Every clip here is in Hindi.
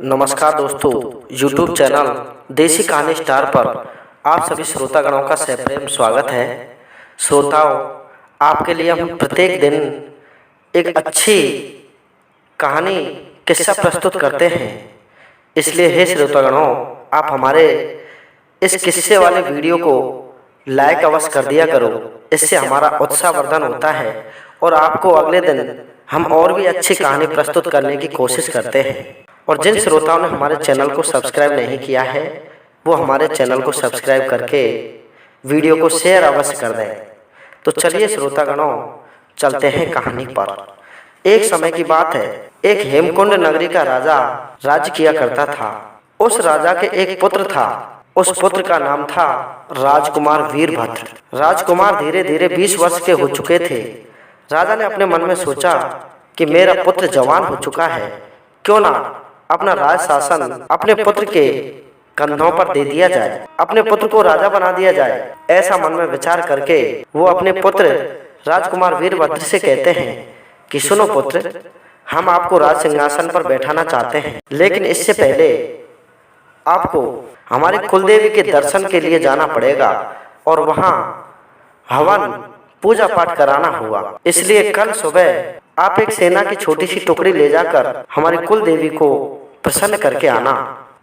नमस्कार दोस्तों, YouTube चैनल देसी कहानी स्टार पर आप सभी श्रोतागणों का सप्रेम स्वागत है। श्रोताओं, आपके लिए हम प्रत्येक दिन एक अच्छी कहानी किस्सा प्रस्तुत करते हैं। इसलिए हे श्रोतागणों, आप हमारे इस किस्से वाले वीडियो को लाइक अवश्य कर दिया करो। इससे हमारा उत्साहवर्धन होता है और आपको अगले दिन हम और भी अच्छी कहानी प्रस्तुत करने की कोशिश करते हैं। और जिन श्रोताओं ने हमारे चैनल को सब्सक्राइब नहीं किया है, वो हमारे चैनल को सब्सक्राइब करके वीडियो को शेयर अवश्य कर दें। तो चलिए श्रोतागणों, चलते हैं कहानी पर। एक समय की बात है, एक हेमकुंड नगरी का राजा राज्य किया करता था। उस राजा के एक पुत्र था। उस पुत्र का नाम था राजकुमार वीरभद्र। राजकुमार धीरे धीरे 20 वर्ष के हो चुके थे। राजा ने अपने मन में सोचा कि मेरा पुत्र जवान हो चुका है, क्यों ना अपना राज शासन अपने पुत्र के कंधों पर दे दिया जाए, अपने पुत्र को राजा बना दिया जाए। ऐसा मन में विचार करके वो अपने पुत्र राजकुमार वीरभद्र से कहते हैं कि सुनो पुत्र, हम आपको राज सिंहासन पर बैठाना चाहते हैं, लेकिन इससे पहले आपको हमारी कुलदेवी के दर्शन के लिए जाना पड़ेगा और वहाँ हवन पूजा पाठ कराना होगा। इसलिए कल सुबह आप एक सेना की छोटी सी टुकड़ी ले जाकर हमारी कुल देवी को प्रसन्न करके आना।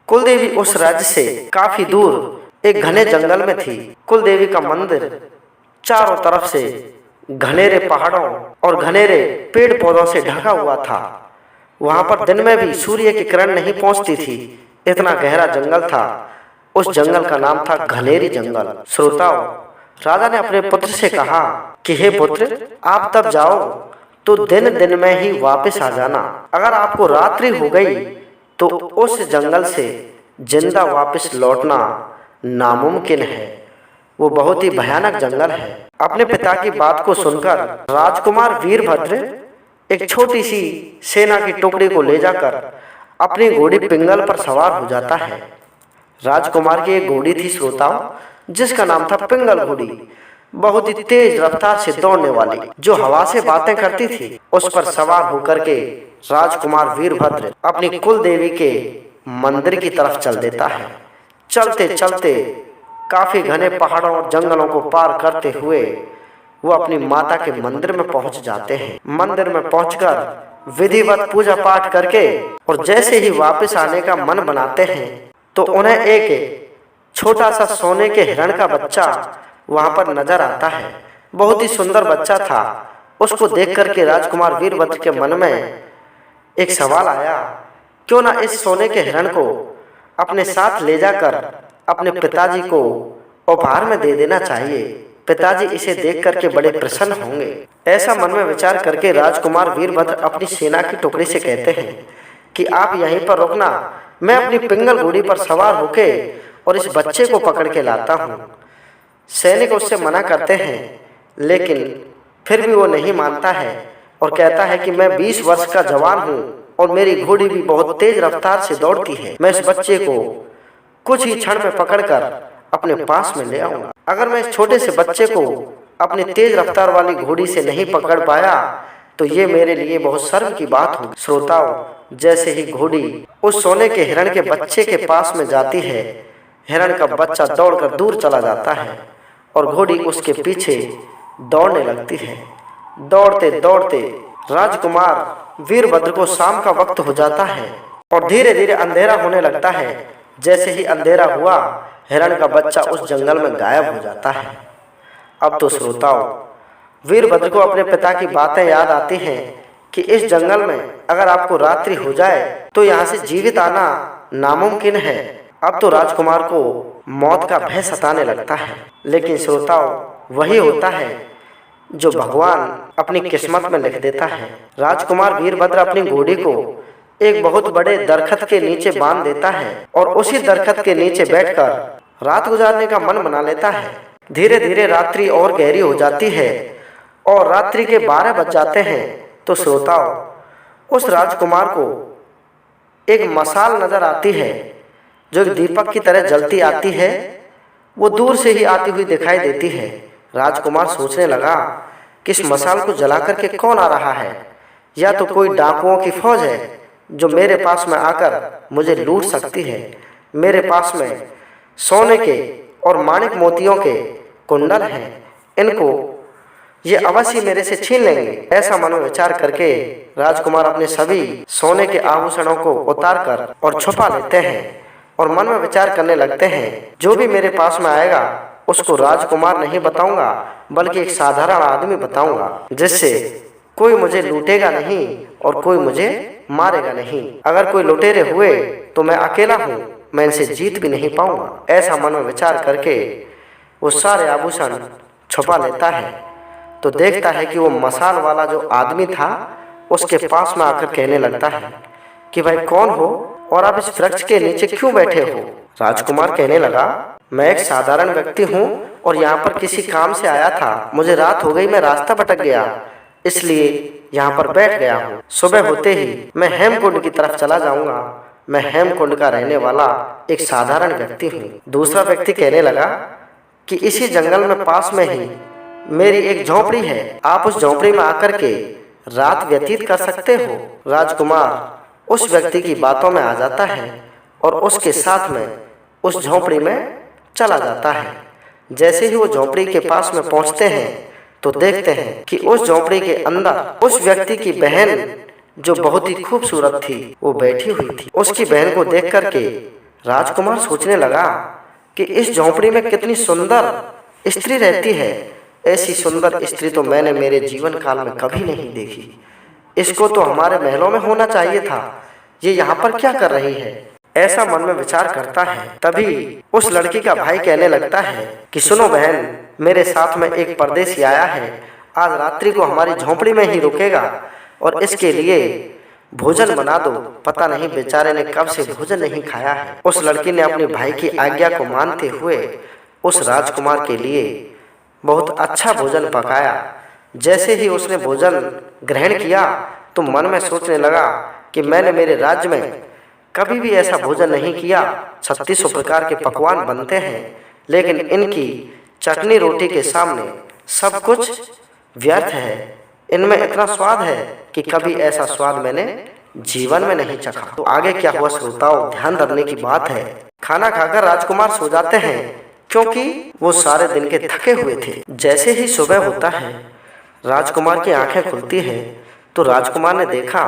कुल देवी उस राज्य से काफी दूर एक घने जंगल में थी। कुल देवी का मंदिर चारों तरफ से घनेरे पहाड़ों और घनेरे पेड़ पौधों से ढका हुआ था। वहां पर दिन में भी सूर्य की किरण नहीं पहुंचती थी, इतना गहरा जंगल था। उस जंगल का नाम था घनेरी जंगल। श्रोताओं, राजा ने अपने पुत्र से कहा कि हे पुत्र, आप तब जाओ तो दिन दिन में ही वापस आ जाना। अगर आपको रात्रि हो गई तो उस जंगल से जिंदा वापस लौटना नामुमकिन है। वो बहुत ही भयानक जंगल है। अपने पिता की बात को सुनकर राजकुमार वीरभद्र एक छोटी सी सेना की टुकड़ी को ले जाकर अपनी घोड़ी पिंगल पर सवार हो जाता है। राजकुमार की एक घोड़ी थी श्रोताओं, जिसका नाम था पिंगल घोड़ी। बहुत ही तेज रफ्तार से दौड़ने वाली, जो हवा से बातें करती थी। उस पर सवार होकर के राजकुमार वीरभद्र अपनी कुल देवी के मंदिर की तरफ चल देता है। चलते चलते काफी घने पहाड़ों और जंगलों को पार करते हुए वो अपनी माता के मंदिर में पहुंच जाते हैं। मंदिर में पहुंचकर विधिवत पूजा पाठ करके और जैसे ही वापस आने का मन बनाते हैं तो उन्हें एक छोटा सा सोने के हिरण का बच्चा वहां पर नजर आता है। बहुत ही सुंदर बच्चा था। उसको देख करके राजकुमार वीरभद्र के मन में एक सवाल आया, क्यों ना इस सोने के हिरण को अपने साथ ले जाकर अपने पिताजी को उपहार में दे देना चाहिए। पिताजी इसे देख करके बड़े प्रसन्न होंगे। ऐसा मन में विचार करके राजकुमार वीरभद्र अपनी सेना की टुकड़ी से कहते हैं कि आप यहीं पर रुकना, मैं अपनी पिंगल घोड़ी पर सवार होके और इस बच्चे को पकड़ के लाता हूँ। सैनिक उससे मना करते हैं, लेकिन फिर भी वो नहीं मानता है और कहता है कि मैं 20 वर्ष का जवान हूँ और मेरी घोड़ी भी बहुत तेज रफ्तार से दौड़ती है। मैं इस बच्चे को कुछ ही क्षण में पकड़कर अपने पास में ले आऊंगा। अगर मैं इस छोटे से बच्चे को अपनी तेज रफ्तार वाली घोड़ी से नहीं पकड़ पाया तो ये मेरे लिए बहुत शर्म की बात होगी। श्रोताओं, जैसे ही घोड़ी उस सोने के हिरण के बच्चे के पास में जाती है, हिरण का बच्चा दौड़कर दूर चला जाता है और घोड़ी उसके पीछे दौड़ने लगती है। दौड़ते दौड़ते राजकुमार वीरभद्र को शाम का वक्त हो जाता है और धीरे धीरे अंधेरा होने लगता है। जैसे ही अंधेरा हुआ, हिरण का बच्चा उस जंगल में गायब हो जाता है। अब तो श्रोताओं, वीरभद्र को अपने पिता की बातें याद आती हैं कि इस जंगल में अगर आपको रात्रि हो जाए तो यहाँ से जीवित आना नामुमकिन है। अब तो राजकुमार को मौत का भय सताने लगता है। लेकिन श्रोताओं, वही होता है जो भगवान अपनी किस्मत में लिख देता है। राजकुमार वीरभद्र अपनी घोड़ी को एक बहुत बड़े दरख्त के नीचे बांध देता है और उसी दरख्त के नीचे बैठकर रात गुजारने का मन बना लेता है। धीरे धीरे रात्रि और गहरी हो जाती है और रात्रि के 12 बज जाते हैं तो श्रोताओं, उस राजकुमार को एक मशाल नजर आती है जो दीपक की तरह जलती आती है। वो दूर से ही आती हुई दिखाई देती है। राजकुमार सोचने लगा कि इस मशाल को जला करके कौन आ रहा है, या तो कोई डाकुओं की फौज है जो मेरे पास में आकर मुझे लूट सकती है। मेरे पास में सोने के और माणिक मोतियों के कुंडल हैं, इनको ये अवश्य मेरे से छीन लेंगे। ऐसा मन में विचार करके राजकुमार अपने सभी सोने के आभूषणों को उतार कर और छुपा लेते हैं और मन में विचार करने लगते हैं, जो भी मेरे पास में आएगा उसको राजकुमार नहीं बताऊंगा, बल्कि एक साधारण आदमी बताऊंगा, जिससे कोई मुझे लूटेगा नहीं और कोई मुझे मारेगा नहीं। अगर कोई लुटेरे हुए तो मैं अकेला हूँ, मैं इनसे जीत भी नहीं पाऊंगा। ऐसा मन में विचार करके वो सारे आभूषण छुपा लेता है तो देखता है कि वो मसाल वाला जो आदमी था उसके पास में आकर कहने लगता है कि भाई कौन हो और आप इस वृक्ष के नीचे क्यों बैठे हो। राजकुमार कहने लगा, मैं एक साधारण व्यक्ति हूँ और यहाँ पर किसी काम से आया था। मुझे रात हो गई, मैं रास्ता भटक गया, इसलिए यहाँ पर बैठ गया हूँ। सुबह होते ही मैं हेमकुंड की तरफ चला जाऊंगा। मैं हेमकुंड का रहने वाला एक साधारण व्यक्ति हूँ। दूसरा व्यक्ति कहने लगा कि इसी जंगल में पास में ही मेरी एक झोपड़ी है, आप उस झोपड़ी में आकर के रात व्यतीत कर सकते हो। राजकुमार उस व्यक्ति की बातों में आ जाता है और उसके साथ में उस झोपड़ी में चला जाता है। जैसे ही वो झोपड़ी के पास में पहुंचते हैं तो देखते हैं कि उस झोपड़ी के अंदर उस व्यक्ति की बहन, जो बहुत ही खूबसूरत थी, वो बैठी हुई थी। उसकी बहन को देख करके राजकुमार सोचने लगा कि इस झोपड़ी में कितनी सुंदर स्त्री रहती है। ऐसी सुंदर स्त्री तो मैंने मेरे जीवन काल में कभी नहीं देखी। इसको तो हमारे महलों में होना चाहिए था, ये यहाँ पर क्या कर रही है। ऐसा मन में विचार करता है। तभी उस लड़की का भाई कहने लगता है कि सुनो बहन, मेरे साथ में एक परदेसी आया है, आज रात्रि को हमारी झोपड़ी में ही रुकेगा और इसके लिए भोजन बना दो। पता नहीं बेचारे ने कब से भोजन नहीं खाया है। उस लड़की ने अपने भाई की आज्ञा को मानते हुए उस राजकुमार के लिए बहुत अच्छा भोजन पकाया। जैसे ही उसने भोजन ग्रहण किया तो मन में सोचने लगा कि मैंने मेरे राज्य में कभी भी ऐसा भोजन नहीं किया। 3600 प्रकार के पकवान बनते हैं, लेकिन इनकी चटनी रोटी के सामने सब कुछ व्यर्थ है। इनमें इतना स्वाद है कि कभी ऐसा स्वाद मैंने जीवन में नहीं चखा। तो आगे क्या हुआ श्रोताओं, ध्यान रखने की बात है। खाना खाकर राजकुमार सो जाते हैं क्योंकि वो सारे दिन के थके हुए थे। जैसे ही सुबह होता है, राजकुमार की आंखें खुलती है तो राजकुमार ने देखा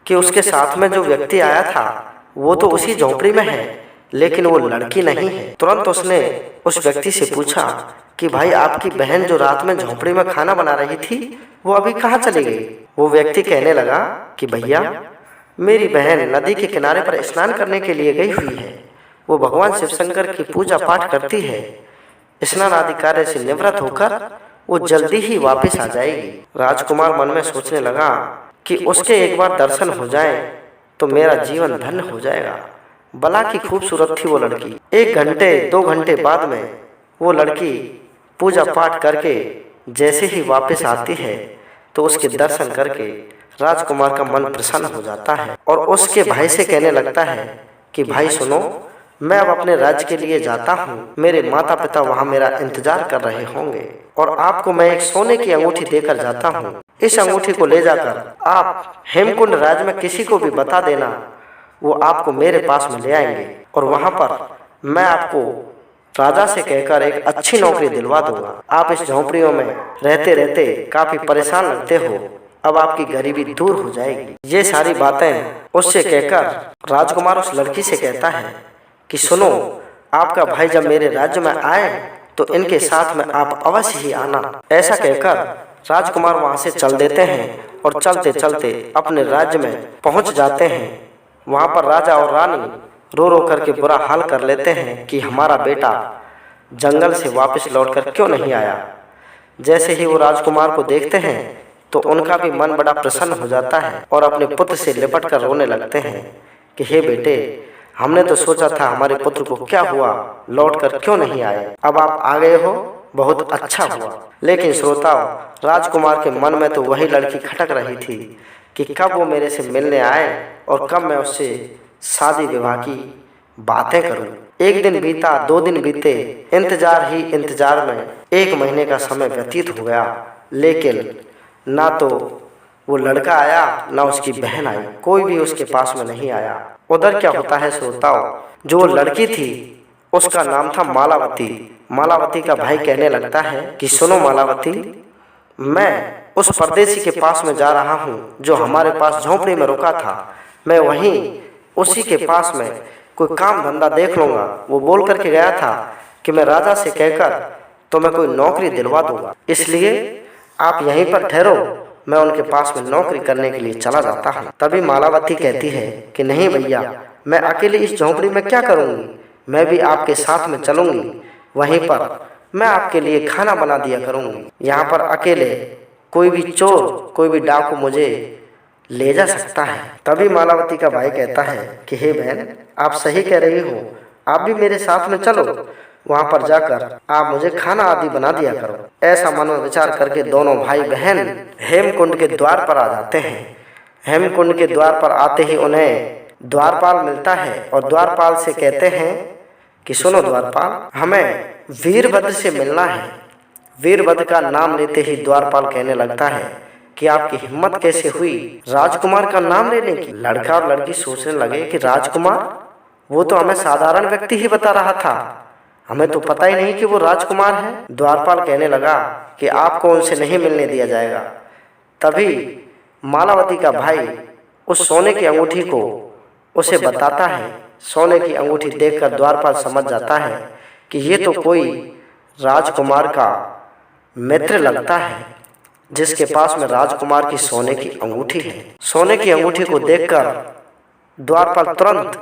कि उसके साथ में जो व्यक्ति आया था वो तो उसी झोपड़ी में है, लेकिन वो लड़की नहीं है। तुरंत उसने उस व्यक्ति से पूछा कि भाई आपकी बहन जो रात में झोपड़ी में खाना बना रही थी वो अभी कहाँ चली गई। वो व्यक्ति कहने लगा कि भैया, मेरी बहन नदी के किनारे पर स्नान करने के लिए गई हुई है। वो भगवान शिव शंकर की पूजा पाठ करती है। स्नान आदि कार्य से निवृत्त होकर वो जल्दी ही वापस आ जाएगी। राजकुमार मन में सोचने लगा कि उसके एक बार दर्शन हो जाए तो मेरा जीवन धन्य हो जाएगा। भला की खूबसूरत थी वो लड़की। 1 घंटे 2 घंटे बाद में वो लड़की पूजा पाठ करके जैसे ही वापस आती है तो उसके दर्शन करके राजकुमार का मन प्रसन्न हो जाता है और उसके भाई से कहने लगता है कि भाई सुनो, मैं अब अपने राज्य के लिए जाता हूँ। मेरे माता पिता वहाँ मेरा इंतजार कर रहे होंगे और आपको मैं एक सोने की अंगूठी देकर जाता हूँ। इस अंगूठी को ले जाकर आप हेमकुंड राज्य में किसी को भी बता देना, वो आपको मेरे पास में ले आएंगे और वहाँ पर मैं आपको राजा से कहकर एक अच्छी नौकरी दिलवा दूंगा। आप इस झोंपड़ियों में रहते रहते काफी परेशान लगते हो, अब आपकी गरीबी दूर हो जाएगी। ये सारी बातें उससे कहकर राजकुमार उस लड़की से कहता है कि सुनो, आपका भाई जब मेरे राज्य में आए तो इनके साथ में आप अवश्य ही आना। ऐसा कहकर राजकुमार वहां से चल देते हैं और चलते चलते अपने राज्य में पहुंच जाते हैं। वहां पर राजा और रानी रो रो करके बुरा हाल कर लेते हैं कि हमारा बेटा जंगल से वापस लौटकर क्यों नहीं आया। जैसे ही वो राजकुमार को देखते हैं तो उनका भी मन बड़ा प्रसन्न हो जाता है और अपने पुत्र से लिपट कर रोने लगते हैं कि हे बेटे, हमने तो सोचा था हमारे पुत्र को क्या हुआ, लौटकर क्यों नहीं आए। अब आप आ गए हो, बहुत अच्छा हुआ। लेकिन श्रोताओं, राजकुमार के मन में तो वही लड़की खटक रही थी कि कब वो मेरे से मिलने आए और कब मैं उससे शादी विवाह की बातें करूं। 1 दिन बीता, 2 दिन बीते, इंतजार ही इंतजार में 1 महीने का समय व्यतीत हो गया, लेकिन ना तो वो लड़का आया ना उसकी बहन आई, कोई भी उसके पास में नहीं आया। उधर क्या होता है श्रोताओं, जो वो लड़की थी उसका नाम था मालावती। मालावती का भाई कहने लगता है कि सुनो मालावती, मैं उस परदेसी के पास में जा रहा हूँ जो हमारे पास झोंपड़ी में रुका था। मैं वहीं उसी के पास में कोई काम धंधा देख लूंगा। वो बोल करके गया था कि मैं राजा से कहकर तुम्हें कोई नौकरी दिलवा दूंगा, इसलिए आप यहीं पर ठहरो, मैं उनके पास में नौकरी करने के लिए चला जाता हूँ। तभी मालावती कहती है कि नहीं भैया, मैं अकेले इस झोंपड़ी में क्या करूँगी, मैं भी आपके साथ में चलूँगी। वहीं पर मैं आपके लिए खाना बना दिया करूँगी। यहाँ पर अकेले कोई भी चोर, कोई भी डाकू मुझे ले जा सकता है। तभी मालावती का भाई कहता है कि हे बहन, आप सही कह रही हो, आप भी मेरे साथ में चलो, वहां पर जाकर आप मुझे खाना आदि बना दिया करो। ऐसा मन में विचार करके दोनों भाई बहन हेमकुंड के द्वार पर आ जाते हैं। हेमकुंड के द्वार पर आते ही उन्हें द्वारपाल मिलता है और द्वारपाल से कहते हैं कि सुनो द्वारपाल, हमें वीरभद्र से मिलना है। वीरभद्र का नाम लेते ही द्वारपाल कहने लगता है कि आपकी हिम्मत कैसे हुई राजकुमार का नाम लेने की। लड़का और लड़की सोचने लगे कि राजकुमार, वो तो हमें साधारण व्यक्ति ही बता रहा था, हमें तो पता ही नहीं कि वो राजकुमार है। द्वारपाल कहने लगा कि आपको उनसे नहीं मिलने दिया जाएगा। तभी मालावती का भाई उस सोने की अंगूठी को उसे बताता है। सोने की अंगूठी देखकर द्वारपाल समझ जाता है कि ये तो कोई राजकुमार का मित्र लगता है, जिसके पास में राजकुमार की सोने की अंगूठी है। सोने की अंगूठी को देखकर द्वारपाल तुरंत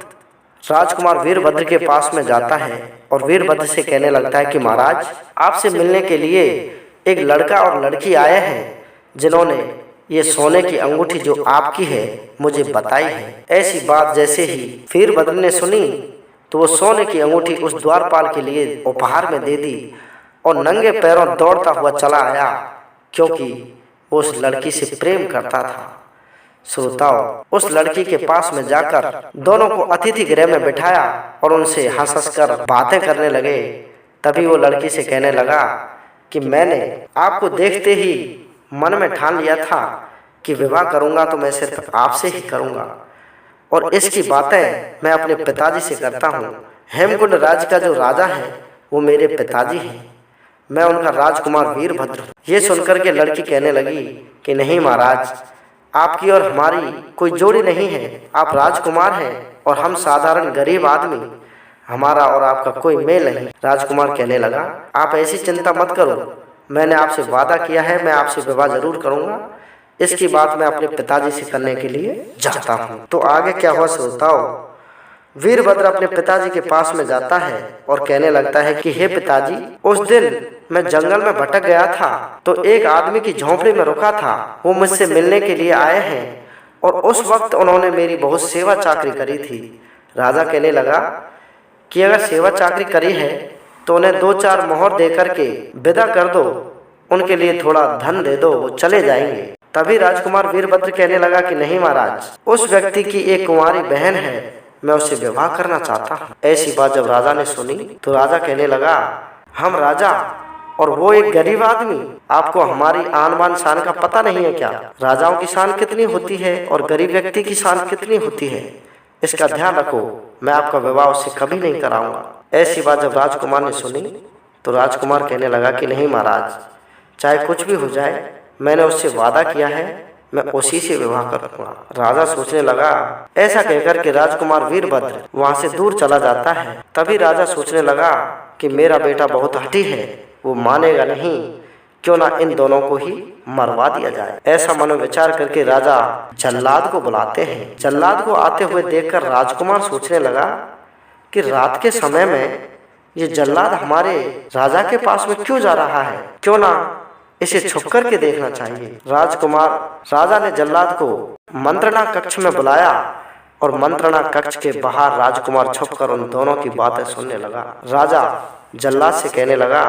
राजकुमार वीरभद्र के पास में जाता है और वीरभद्र से कहने लगता है कि महाराज, आपसे मिलने के लिए एक लड़का और लड़की आए हैं, जिन्होंने ये सोने की अंगूठी जो आपकी है मुझे बताई है। ऐसी बात जैसे ही वीरभद्र ने सुनी तो वो सोने की अंगूठी उस द्वारपाल के लिए उपहार में दे दी और नंगे पैरों दौड़ता हुआ चला आया, क्योंकि वो उस लड़की से प्रेम करता था। श्रोताओं, उस लड़की के पास में जाकर दोनों को अतिथि गृह में बिठाया और उनसे हंस हंस कर बातें करने लगे। तभी वो लड़की से कहने लगा कि मैंने आपको देखते ही मन में ठान लिया था कि विवाह करूंगा तो मैं सिर्फ आपसे ही करूंगा, और इसकी बातें मैं अपने पिताजी से करता हूँ। हेमकुंड राज्य का जो राजा है वो मेरे पिताजी हैं, मैं उनका राजकुमार वीरभद्र। ये सुनकर के लड़की कहने लगी कि नहीं महाराज, आपकी और हमारी कोई जोड़ी नहीं है, आप राजकुमार हैं और हम साधारण गरीब आदमी, हमारा और आपका कोई मेल नहीं। राजकुमार कहने लगा, आप ऐसी चिंता मत करो, मैंने आपसे वादा किया है, मैं आपसे विवाह जरूर करूंगा, इसकी बात मैं अपने पिताजी से करने के लिए जाता हूँ। तो आगे क्या हुआ श्रोताओं, वीरभद्र अपने पिताजी के पास में जाता है और कहने लगता है कि हे पिताजी, उस दिन मैं जंगल में भटक गया था तो एक आदमी की झोंपड़ी में रुका था, वो मुझसे मिलने के लिए आए हैं और उस वक्त उन्होंने मेरी बहुत सेवा चाकरी करी थी। राजा कहने लगा कि अगर सेवा चाकरी करी है तो उन्हें 2-4 मोहर दे करके विदा कर दो, उनके लिए थोड़ा धन दे दो, वो चले जाएंगे। तभी राजकुमार वीरभद्र कहने लगा कि नहीं महाराज, उस व्यक्ति की एक कुंवारी बहन है, मैं उससे विवाह करना चाहता हूँ। ऐसी बात जब राजा ने सुनी तो राजा कहने लगा, हम राजा और वो एक गरीब आदमी, आपको हमारी आन बान शान का पता नहीं है क्या? राजाओं की शान कितनी होती है और गरीब व्यक्ति की शान कितनी होती है, इसका ध्यान रखो, मैं आपका विवाह उससे कभी नहीं कराऊंगा। ऐसी बात जब राजकुमार ने सुनी तो राजकुमार कहने लगा कि नहीं महाराज, चाहे कुछ भी हो जाए, मैंने उससे वादा किया है, मैं उसी से विवाह करूंगा। राजा सोचने लगा। ऐसा कहकर के राजकुमार वीरभद्र वहां से दूर चला जाता है। तभी राजा सोचने लगा कि मेरा बेटा बहुत हठी है, वो मानेगा नहीं, क्यों ना इन दोनों को ही मरवा दिया जाए। ऐसा मनोविचार करके राजा जल्लाद को बुलाते हैं। जल्लाद को आते हुए देखकर राजकुमार सोचने लगा कि रात के समय में ये जल्लाद हमारे राजा के पास में क्यों जा रहा है, क्यों ना इसे छुप कर के देखना चाहिए। राजा ने जल्लाद को मंत्रणा कक्ष में बुलाया और मंत्रणा कक्ष के बाहर राजकुमार छुपकर उन दोनों की बातें सुनने लगा। राजा जल्लाद से कहने लगा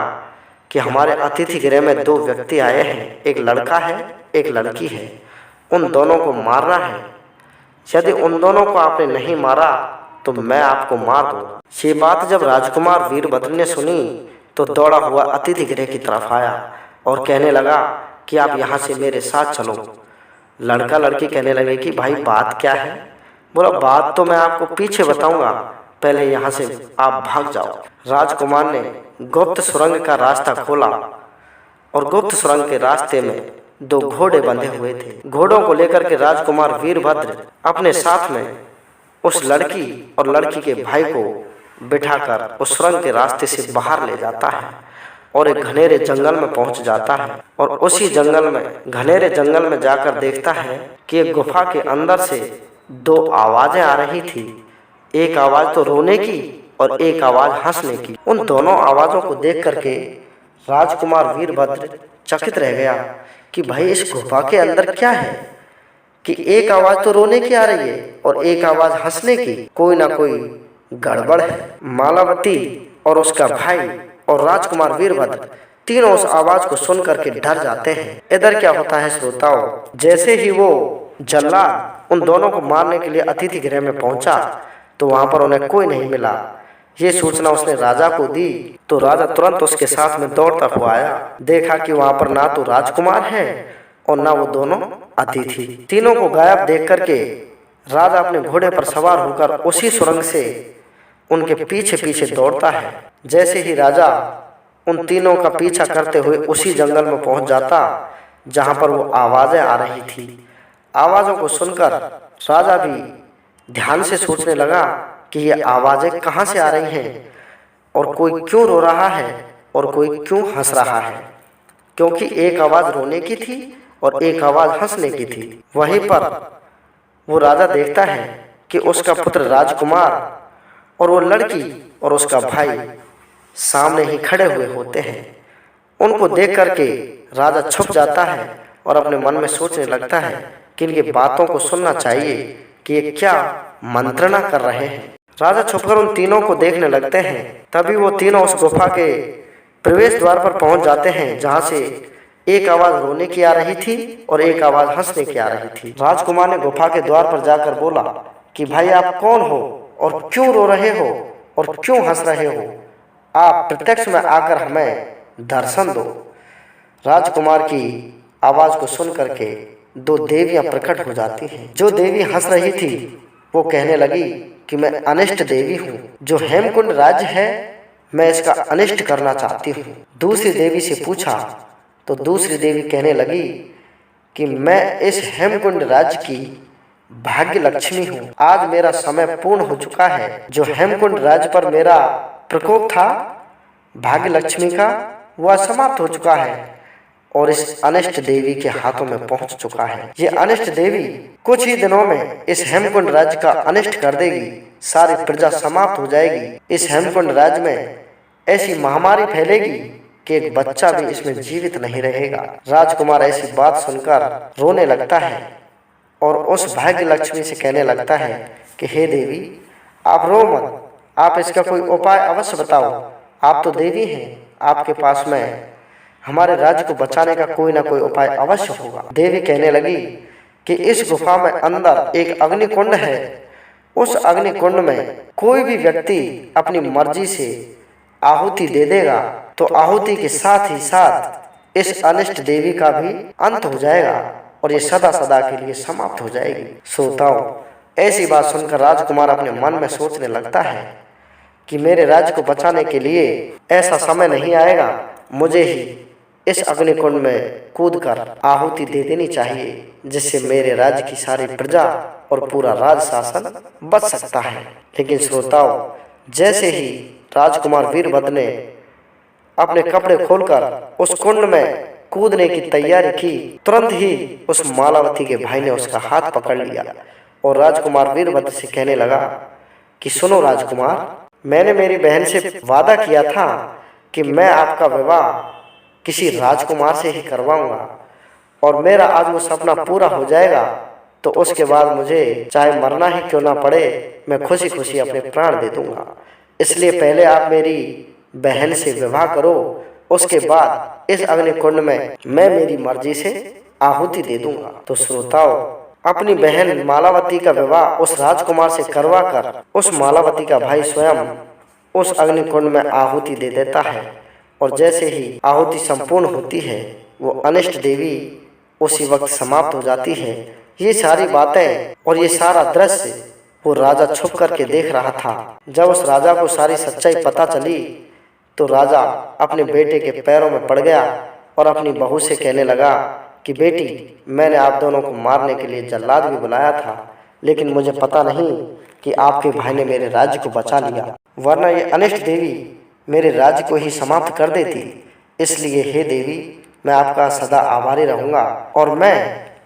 कि हमारे अतिथि गृह में 2 व्यक्ति आए हैं, एक लड़का है, एक लड़की है, उन दोनों को मारना है। यदि उन दोनों को आपने नहीं मारा तो मैं आपको मार दूंगा। ये बात जब राजकुमार वीरभद्र ने सुनी तो दौड़ा हुआ अतिथि गृह की तरफ आया और कहने लगा कि आप यहाँ से मेरे साथ चलो, लड़का लड़की कहने लगे कि भाई बात क्या है। बोला बात तो मैं आपको पीछे बताऊंगा, पहले यहाँ से आप भाग जाओ। राजकुमार ने गुप्त सुरंग का रास्ता खोला और गुप्त सुरंग के रास्ते में 2 घोड़े बंधे हुए थे। घोड़ों को लेकर के राजकुमार वीरभद्र अपने साथ में उस लड़की और लड़की के भाई को बिठाकर उस सुरंग के रास्ते से बाहर ले जाता है और एक घनेरे जंगल में पहुंच जाता है। और उसी जंगल में घनेरे जंगल में जाकर देखता है कि एक गुफा के अंदर से 2 आवाजें आ रही थी। एक आवाज तो रोने की और एक आवाज हंसने की। उन दोनों आवाजों को देख करके राजकुमार वीरभद्र चकित रह गया कि भाई इस गुफा के अंदर क्या है कि एक आवाज तो रोने की आ रही है और एक आवाज हंसने की। कोई ना कोई गड़बड़ है। मालावती और उसका भाई और राजकुमार वीरभद्र तीनों उस आवाज को सुन करके डर जाते हैं। इधर क्या होता है श्रोताओं, जैसे ही वो जल्लाद उन दोनों को मारने के लिए अतिथि गृह में पहुंचा तो वहां पर उन्हें कोई नहीं मिला। ये सूचना उसने राजा को दी तो राजा तुरंत उसके साथ में दौड़ता हुआ आया। देखा कि वहां पर ना तो राजकुमार है और ना वो दोनों अतिथि। तीनों को गायब देख करके राजा अपने घोड़े पर सवार होकर उसी सुरंग से उनके पीछे पीछे दौड़ता है। जैसे ही राजा उन तीनों का पीछा करते हुए उसी जंगल में पहुंच जाता जहां पर वो आवाजें आ रही थी। आवाजों को सुनकर राजा भी ध्यान से सोचने लगा कि ये आवाजें कहाँ से आ रही हैं और कोई क्यों रो रहा है और कोई क्यों हंस रहा है, क्योंकि एक आवाज रोने की थी और एक आवाज हंसने की थी। वहीं पर वो राजा देखता है कि उसका पुत्र राजकुमार और वो लड़की और उसका भाई सामने ही खड़े हुए होते हैं। उनको देख करके राजा छुप जाता है और अपने मन में सोचने लगता है कि इनकी बातों को सुनना चाहिए कि ये क्या मंत्रणा कर रहे हैं। राजा छुपकर उन तीनों को देखने लगते हैं। तभी वो तीनों उस गुफा के प्रवेश द्वार पर पहुंच जाते हैं जहां से एक आवाज रोने की आ रही थी और एक आवाज हंसने की आ रही थी। राजकुमार ने गुफा के द्वार पर जाकर बोला कि भाई आप कौन हो और क्यों रो रहे हो और क्यों हंस रहे हो, आप प्रत्यक्ष में आकर हमें दर्शन दो। राजकुमार की आवाज को सुन करके 2 देवियां प्रकट हो जाती हैं। जो देवी हंस रही थी वो कहने लगी कि मैं अनिष्ट देवी हूँ, जो हेमकुंड राज्य है मैं इसका अनिष्ट करना चाहती हूँ। दूसरी देवी से पूछा तो दूसरी देवी कहने लगी कि मैं इस हेमकुंड राज्य की भाग्य लक्ष्मी हूँ। आज मेरा समय पूर्ण हो चुका है। जो हेमकुंड राज्य पर मेरा प्रकोप था भाग्य लक्ष्मी का वह समाप्त हो चुका है और इस अनिष्ट देवी के हाथों में पहुंच चुका है। ये अनिष्ट देवी कुछ ही दिनों में इस हेमकुंड राज्य का अनिष्ट कर देगी। सारी प्रजा समाप्त हो जाएगी। इस हेमकुंड राज्य में ऐसी महामारी फैलेगी कि एक बच्चा भी इसमें जीवित नहीं रहेगा। राजकुमार ऐसी बात सुनकर रोने लगता है और उस भाग्य लक्ष्मी से कहने लगता है कि हे देवी आप रो मत, आप इसका कोई उपाय अवश्य बताओ। आप तो देवी हैं, आपके पास में हमारे राज्य को बचाने का कोई ना कोई उपाय अवश्य होगा। देवी कहने लगी कि इस गुफा में अंदर एक अग्निकुंड है। उस अग्निकुंड में कोई भी व्यक्ति अपनी मर्जी से आहुति दे देगा तो आहुति के साथ ही साथ इस अनिष्ट देवी का भी अंत हो जाएगा और ये सदा सदा के लिए समाप्त हो जाएगी। श्रोताओं, ऐसी बात सुनकर राजकुमार अपने मन में सोचने लगता है कि मेरे राज्य को बचाने के लिए ऐसा समय नहीं आएगा, मुझे ही इस अग्निकुंड में कूदकर आहुति दे देनी चाहिए, जिससे मेरे राज्य की सारी प्रजा और पूरा राज शासन बच सकता है। लेकिन श्रोताओं, जैसे ही राजकुमार वीरभद्र ने अपने कपड़े खोलकर उस कुंड में कूदने की तैयारी की, तुरंत ही उस मालावती के भाई ने उसका हाथ पकड़ लिया और राजकुमार वीरभद्र से कहने लगा कि सुनो राजकुमार, मैंने मेरी बहन से वादा किया था कि मैं आपका विवाह किसी राजकुमार से ही करवाऊंगा और मेरा आज वो सपना पूरा हो जाएगा तो उसके बाद मुझे चाहे मरना ही क्यों ना पड़े, मैं खुशी खुशी अपने प्राण दे दूंगा। इसलिए पहले आप मेरी बहन से विवाह करो, उसके बाद इस अग्निकुंड में मैं मेरी मर्जी से आहुति दे दूंगा। तो श्रोताओं, अपनी बहन मालावती का विवाह उस राजकुमार से करवा कर उस मालावती का भाई स्वयं उस अग्निकुंड में आहुति दे देता है और जैसे ही आहुति संपूर्ण होती है वो अनिष्ट देवी उसी वक्त समाप्त हो जाती है। ये सारी बातें और ये सारा दृश्य वो राजा छुप करके देख रहा था। जब उस राजा को सारी सच्चाई पता चली तो राजा अपने बेटे के पैरों में पड़ गया और अपनी बहू से कहने लगा कि बेटी, मैंने आप दोनों को मारने के लिए जल्लाद भी बुलाया था, लेकिन मुझे पता नहीं कि आपके भाई ने मेरे राज्य को बचा लिया, वरना ये अनिष्ट देवी मेरे राज्य को ही समाप्त कर देती। इसलिए हे देवी, मैं आपका सदा आभारी रहूंगा और मैं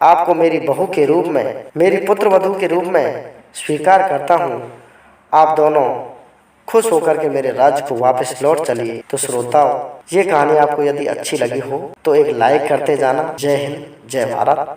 आपको मेरी बहू के रूप में, मेरी पुत्र वधू के रूप में स्वीकार करता हूँ। आप दोनों खुश होकर के मेरे राज्य को वापस लौट चलिए। तो श्रोताओं, ये कहानी आपको यदि अच्छी लगी हो तो एक लाइक करते जाना। जय हिंद, जय भारत।